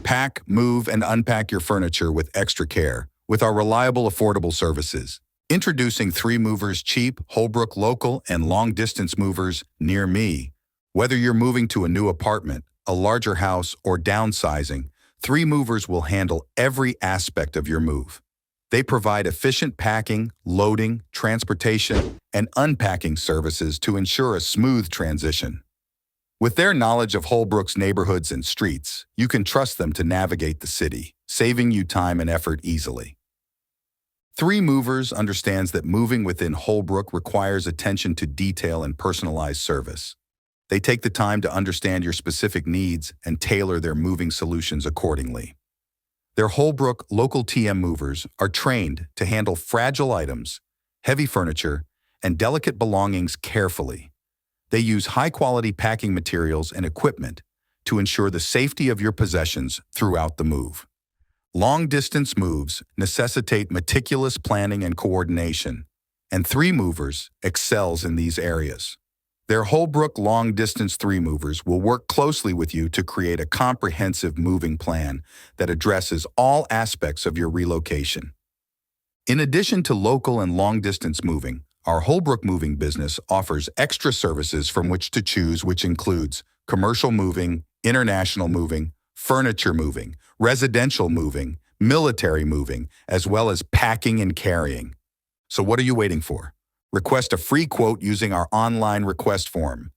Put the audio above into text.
Pack, move, and unpack your furniture with extra care with our reliable, affordable services. Introducing 3 Movers cheap, Holbrook local, and long-distance movers near me. Whether you're moving to a new apartment, a larger house, or downsizing, 3 Movers will handle every aspect of your move. They provide efficient packing, loading, transportation, and unpacking services to ensure a smooth transition. With their knowledge of Holbrook's neighborhoods and streets, you can trust them to navigate the city, saving you time and effort easily. 3 Movers understands that moving within Holbrook requires attention to detail and personalized service. They take the time to understand your specific needs and tailor their moving solutions accordingly. Their Holbrook local TM movers are trained to handle fragile items, heavy furniture, and delicate belongings carefully. They use high-quality packing materials and equipment to ensure the safety of your possessions throughout the move. Long-distance moves necessitate meticulous planning and coordination, and 3 Movers excels in these areas. Their Holbrook long-distance 3 Movers will work closely with you to create a comprehensive moving plan that addresses all aspects of your relocation. In addition to local and long-distance moving, our Holbrook moving business offers extra services from which to choose, which includes commercial moving, international moving, furniture moving, residential moving, military moving, as well as packing and carrying. So what are you waiting for? Request a free quote using our online request form